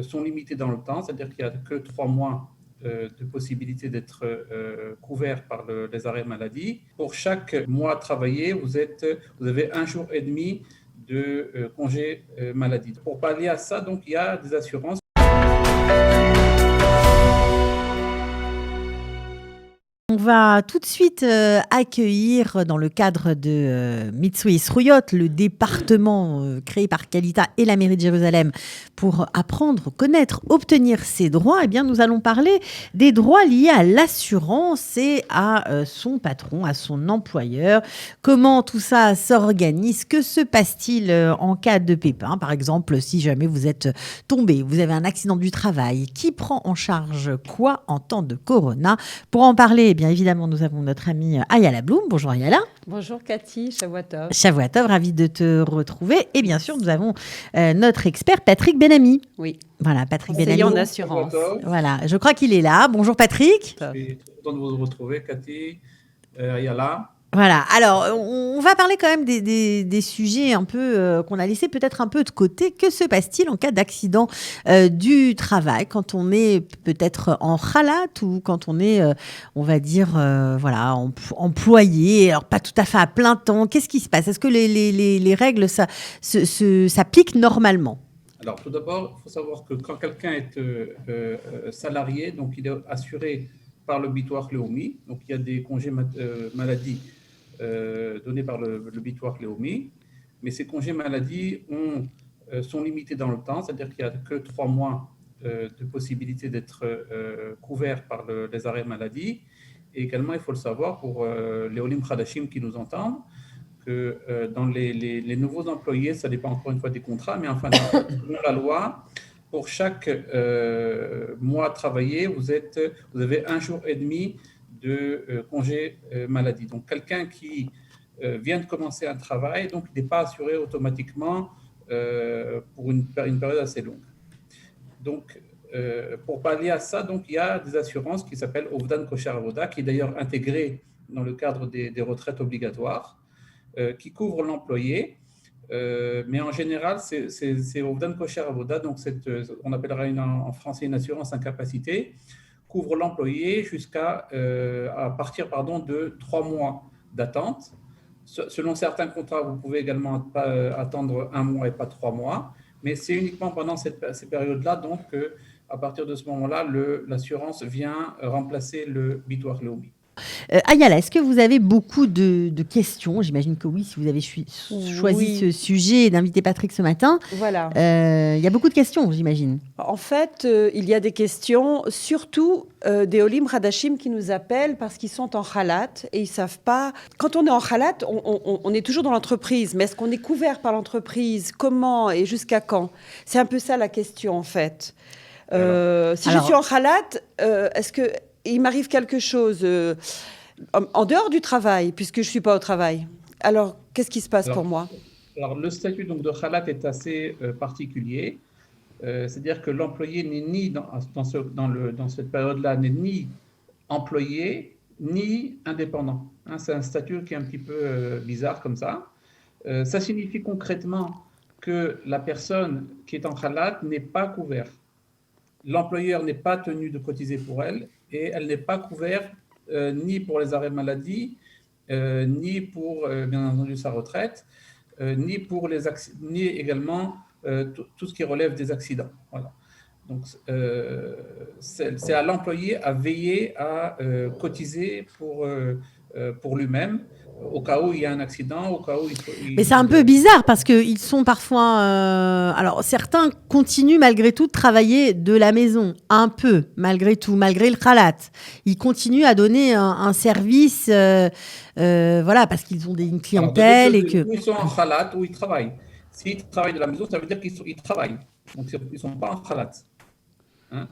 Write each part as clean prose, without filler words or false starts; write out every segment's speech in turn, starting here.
sont limités dans le temps, c'est-à-dire qu'il n'y a que 3 mois de possibilité d'être couvert par les arrêts maladie. Pour chaque mois travaillé, vous avez 1 jour et demi de congé maladie. Pour pallier à ça, donc, il y a des assurances. On va tout de suite accueillir dans le cadre de Mitsui Srouyot, le département créé par Qualita et la mairie de Jérusalem pour apprendre, connaître, obtenir ses droits. Eh bien, nous allons parler des droits liés à l'assurance et à son patron, à son employeur. Comment tout ça s'organise? Que se passe-t-il en cas de pépin? Par exemple, si jamais vous êtes tombé, vous avez un accident du travail, qui prend en charge quoi en temps de corona? Pour en parler, bien évidemment, nous avons notre amie Ayala Bloom. Bonjour Ayala. Bonjour Cathy, Shavua Tov. Shavua Tov, ravie de te retrouver. Et bien sûr, nous avons notre expert Patrick Benami. Oui. Voilà, Patrick Conseiller Benami. en assurance. Voilà, je crois qu'il est là. Bonjour Patrick. Je suis content de vous retrouver, Cathy, Ayala. Voilà, alors on va parler quand même des sujets un peu qu'on a laissé peut-être un peu de côté. Que se passe-t-il en cas d'accident du travail quand on est peut-être en khalat ou quand on est, on va dire, voilà, employé, alors pas tout à fait à plein temps? Qu'est-ce qui se passe? Est-ce que les règles s'appliquent normalement? Alors, tout d'abord, il faut savoir que quand quelqu'un est salarié, donc il est assuré par le Bitoire Leumi, donc il y a des congés maladie donnés par le Bitoire Leumi, mais ces congés maladie sont limités dans le temps, c'est-à-dire qu'il n'y a que 3 mois de possibilité d'être couvert par les arrêts maladie. Et également, il faut le savoir pour les Olim Khadashim qui nous entendent, que dans les nouveaux employés, ça dépend encore une fois des contrats, mais enfin, dans la loi, pour chaque mois travaillé, vous avez 1 jour et demi de congé maladie. Donc, quelqu'un qui vient de commencer un travail, donc il n'est pas assuré automatiquement pour une période assez longue. Donc, pour pallier à ça, donc, il y a des assurances qui s'appellent Ovdan Kosher Avoda, qui est d'ailleurs intégrée dans le cadre des retraites obligatoires, qui couvrent l'employé. Mais en général, c'est Ovdan Kosher Avoda, donc on appellera en français une assurance incapacité, couvre l'employé à partir de 3 mois d'attente. Selon certains contrats, vous pouvez également attendre 1 mois et pas 3 mois, mais c'est uniquement pendant ces périodes-là, donc à partir de ce moment-là, l'assurance vient remplacer le Bitoire Leumi. Ayala, est-ce que vous avez beaucoup de questions? J'imagine que oui, si vous avez choisi ce sujet d'inviter Patrick ce matin. Voilà. Il y a beaucoup de questions, j'imagine. En fait, il y a des questions, surtout des Olim Hadashim qui nous appellent parce qu'ils sont en khalat et ils ne savent pas. Quand on est en khalat, on est toujours dans l'entreprise, mais est-ce qu'on est couvert par l'entreprise? Comment et jusqu'à quand? C'est un peu ça la question, en fait. Je suis en khalat, est-ce que il m'arrive quelque chose en dehors du travail, puisque je ne suis pas au travail? Alors, qu'est-ce qui se passe pour moi? Alors, le statut donc, de khalat est assez particulier. C'est-à-dire que l'employé n'est ni, dans cette période-là, n'est ni employé, ni indépendant. Hein, c'est un statut qui est un petit peu bizarre comme ça. Ça signifie concrètement que la personne qui est en khalat n'est pas couverte. L'employeur n'est pas tenu de cotiser pour elle et elle n'est pas couverte ni pour les arrêts maladie, ni pour, bien entendu, sa retraite, ni également tout ce qui relève des accidents. Voilà. Donc, c'est à l'employé à veiller à cotiser pour lui-même, au cas où il y a un accident, au cas où Mais c'est un peu bizarre parce qu'ils sont parfois... alors, certains continuent malgré tout de travailler de la maison, un peu, malgré tout, malgré le khalat. Ils continuent à donner un service, voilà, parce qu'ils ont une clientèle et que... Où ils sont en khalat, où ils travaillent. S'ils travaillent de la maison, ça veut dire qu'ils travaillent. Donc, ils ne sont pas en khalat. Hein,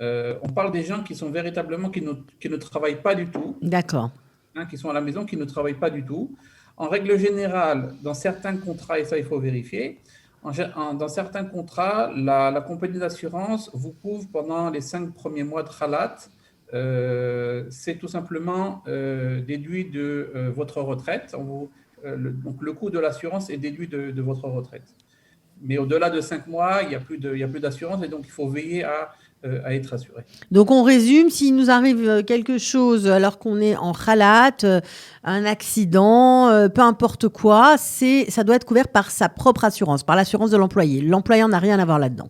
on parle des gens qui sont véritablement, qui ne travaillent pas du tout. D'accord. Hein, qui sont à la maison, qui ne travaillent pas du tout. En règle générale, dans certains contrats, et ça il faut vérifier, dans certains contrats, la compagnie d'assurance vous couvre pendant les 5 premiers mois de khalat. C'est tout simplement déduit de votre retraite. Donc le coût de l'assurance est déduit de votre retraite. Mais au-delà de 5 mois, il n'y a plus d'assurance et donc il faut veiller à être assuré. Donc on résume, s'il nous arrive quelque chose alors qu'on est en khalat, un accident, peu importe quoi, ça doit être couvert par sa propre assurance, par l'assurance de l'employé. L'employeur n'a rien à voir là-dedans.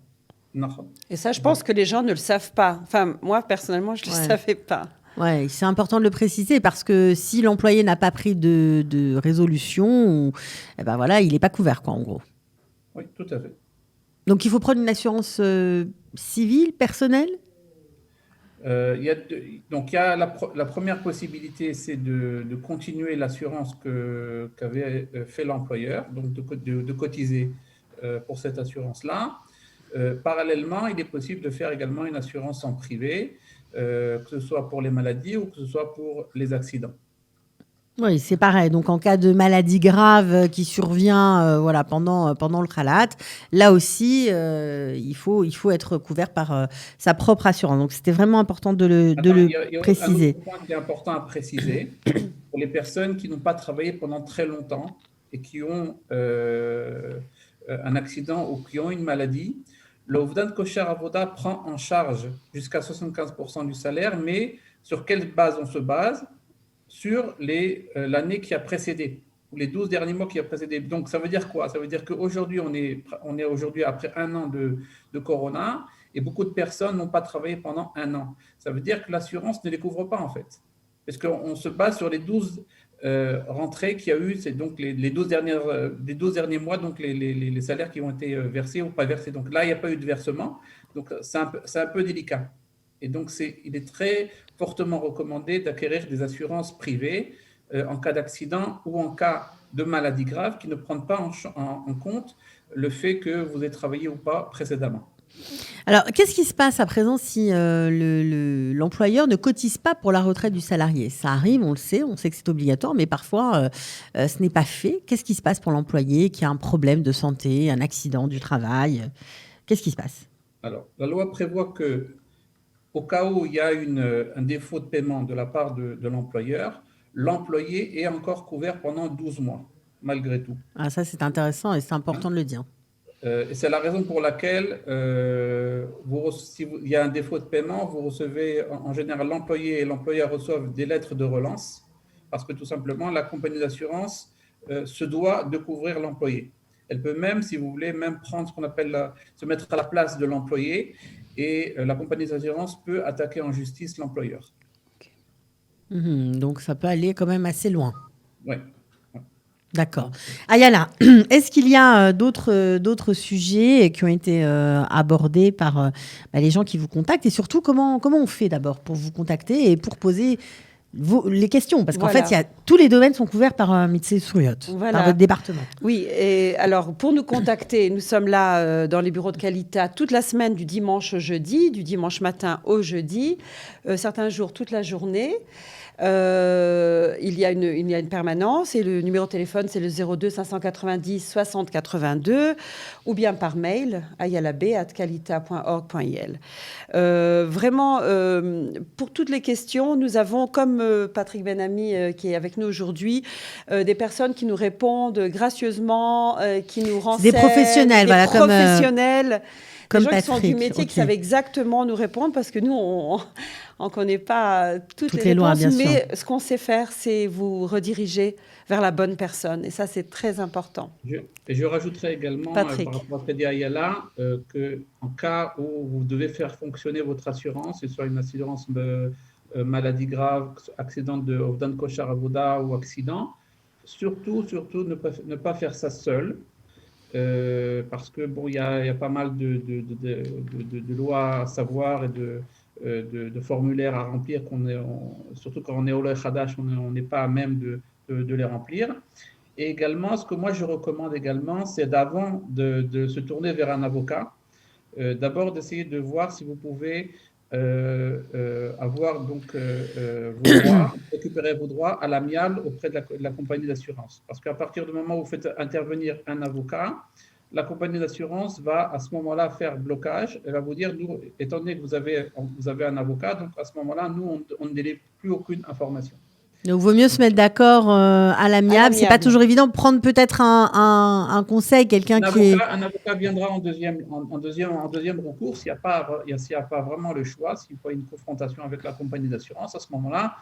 Non. Et ça, je pense que les gens ne le savent pas. Enfin, moi, personnellement, je ne le savais pas. Oui, c'est important de le préciser parce que si l'employé n'a pas pris de résolution, eh ben voilà, il n'est pas couvert, quoi, en gros. Oui, tout à fait. Donc il faut prendre une assurance civile, personnelle ? Donc, il y a la première possibilité, c'est de continuer l'assurance qu'avait fait l'employeur, donc de cotiser pour cette assurance-là. Parallèlement, il est possible de faire également une assurance en privé, que ce soit pour les maladies ou que ce soit pour les accidents. Oui, c'est pareil. Donc, en cas de maladie grave qui survient pendant le khalat, là aussi, il faut être couvert par sa propre assurance. Donc, c'était vraiment important de le préciser. Un autre point qui est important à préciser, pour les personnes qui n'ont pas travaillé pendant très longtemps et qui ont un accident ou qui ont une maladie, le Ovdan Kosher Avoda prend en charge jusqu'à 75% du salaire, mais sur quelle base on se base ? Sur l'année qui a précédé, ou les 12 derniers mois qui a précédé. Donc, ça veut dire quoi ? Ça veut dire qu'aujourd'hui, on est aujourd'hui après 1 an de Corona, et beaucoup de personnes n'ont pas travaillé pendant 1 an. Ça veut dire que l'assurance ne les couvre pas, en fait. Parce qu'on se base sur les 12 rentrées qu'il y a eu, c'est donc les 12 derniers mois, donc les salaires qui ont été versés ou pas versés. Donc là, il n'y a pas eu de versement. Donc, c'est un peu délicat. Et donc, il est très fortement recommandé d'acquérir des assurances privées en cas d'accident ou en cas de maladie grave qui ne prennent pas en compte le fait que vous ayez travaillé ou pas précédemment. Alors, qu'est-ce qui se passe à présent si l'employeur ne cotise pas pour la retraite du salarié ? Ça arrive, on sait que c'est obligatoire, mais parfois, ce n'est pas fait. Qu'est-ce qui se passe pour l'employé qui a un problème de santé, un accident du travail ? Qu'est-ce qui se passe ? Alors, la loi prévoit que au cas où il y a un défaut de paiement de la part de l'employeur, l'employé est encore couvert pendant 12 mois, malgré tout. Ah, ça, c'est intéressant et c'est important de le dire. Et c'est la raison pour laquelle, s'il y a un défaut de paiement, vous recevez, en général, l'employé et l'employeur reçoivent des lettres de relance, parce que tout simplement, la compagnie d'assurance se doit de couvrir l'employé. Elle peut même, si vous voulez, même prendre ce qu'on appelle se mettre à la place de l'employé, et la compagnie d'assurance peut attaquer en justice l'employeur. Donc, ça peut aller quand même assez loin. Oui. D'accord. Ayala, est-ce qu'il y a d'autres sujets qui ont été abordés par les gens qui vous contactent ? Et surtout, comment on fait d'abord pour vous contacter et pour poser les questions ? Parce qu'en fait, tous les domaines sont couverts par Mitzvah Souriot, par votre département. Oui, et alors pour nous contacter, nous sommes là dans les bureaux de Kalita toute la semaine, du dimanche au jeudi, du dimanche matin au jeudi, certains jours toute la journée. Il y a une permanence et le numéro de téléphone c'est le 02 590 60 82 ou bien par mail ayalab@kalita.org.il. Vraiment, pour toutes les questions, nous avons, comme Patrick Benami qui est avec nous aujourd'hui, des personnes qui nous répondent gracieusement, qui nous renseignent. Des professionnels, des professionnels. Comme des gens Patrick, qui sont du métier, qui savent exactement nous répondre, parce que nous, on ne connaît pas toutes les lois, réponses, bien sûr. mais ce qu'on sait faire, c'est vous rediriger vers la bonne personne. Et ça, c'est très important. Je rajouterai également, par rapport à ce qu'a dit Ayala, qu'en cas où vous devez faire fonctionner votre assurance, que ce soit une assurance maladie grave, accident de Ovdan Kosher Avoda ou accident, surtout ne pas faire ça seul. Parce que il y a pas mal de lois à savoir et de formulaires à remplir, surtout quand on est au Oleh Hadash, on n'est pas à même de les remplir. Et également, ce que moi je recommande également, c'est d'avant de se tourner vers un avocat, d'abord d'essayer de voir si vous pouvez avoir donc vos droits, récupérer vos droits à l'amiable auprès de la compagnie d'assurance. Parce qu'à partir du moment où vous faites intervenir un avocat, la compagnie d'assurance va à ce moment-là faire blocage. Elle va vous dire, nous, étant donné que vous avez un avocat, donc à ce moment-là, nous, on ne délivre plus aucune information. Donc, il vaut mieux se mettre d'accord à l'amiable. C'est pas toujours évident. Prendre peut-être un conseil, quelqu'un Un avocat viendra en deuxième recours s'il n'y a pas vraiment le choix, s'il faut une confrontation avec la compagnie d'assurance. À ce moment-là,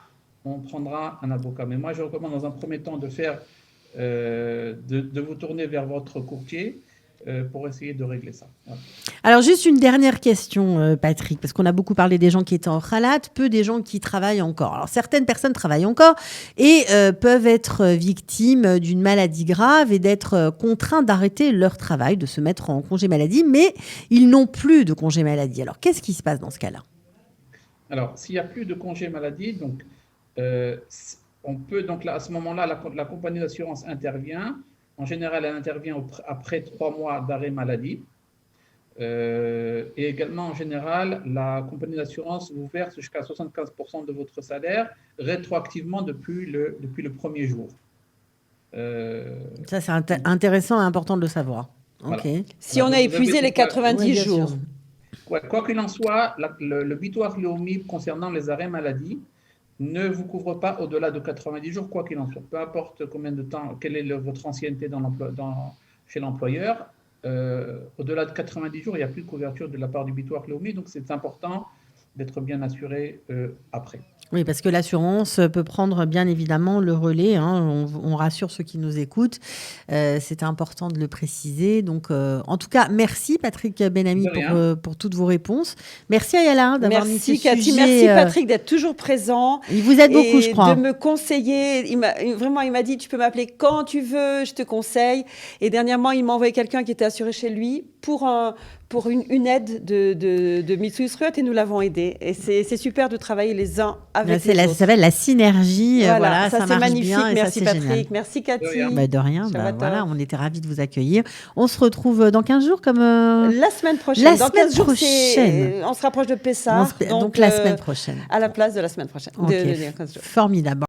on prendra un avocat. Mais moi, je recommande dans un premier temps de vous tourner vers votre courtier pour essayer de régler ça. Voilà. Alors, juste une dernière question, Patrick, parce qu'on a beaucoup parlé des gens qui étaient en khalat, peu des gens qui travaillent encore. Alors, certaines personnes travaillent encore et peuvent être victimes d'une maladie grave et d'être contraints d'arrêter leur travail, de se mettre en congé maladie, mais ils n'ont plus de congé maladie. Alors, qu'est-ce qui se passe dans ce cas-là? Alors, s'il n'y a plus de congé maladie, donc, on peut, donc là, à ce moment-là, la compagnie d'assurance intervient. En général, elle intervient après 3 mois d'arrêt maladie. Et également, en général, la compagnie d'assurance vous verse jusqu'à 75% de votre salaire rétroactivement depuis le premier jour. Ça, c'est intéressant et important de le savoir. Voilà. Okay. Si on a épuisé les 90 jours. Quoi qu'il en soit, le bitoire Leumi concernant les arrêts maladie ne vous couvre pas au-delà de 90 jours, quoi qu'il en soit. Peu importe combien de temps, quelle est votre ancienneté chez l'employeur, au-delà de 90 jours, il n'y a plus de couverture de la part du bitoire Leumi, donc c'est important d'être bien assuré après. Oui, parce que l'assurance peut prendre bien évidemment le relais. Hein. On rassure ceux qui nous écoutent. C'est important de le préciser. Donc, en tout cas, merci Patrick Benhammi pour toutes vos réponses. Merci Ayala d'avoir mis ce Cathy, sujet. Merci Patrick d'être toujours présent. Il vous aide beaucoup, je crois. De me conseiller. Il m'a dit, tu peux m'appeler quand tu veux, je te conseille. Et dernièrement, il m'a envoyé quelqu'un qui était assuré chez lui pour une aide de Mitsui Sruot et nous l'avons aidé. Et c'est super de travailler les uns avec les autres. Ça s'appelle la synergie. Voilà, ça c'est magnifique. Bien, merci ça, Patrick. Génial. Merci Cathy. De rien. Voilà, on était ravis de vous accueillir. On se retrouve dans 15 jours comme... La semaine prochaine. La semaine prochaine. On se rapproche de Pessah. Donc la semaine prochaine. À la place de la semaine prochaine. Okay. Formidable.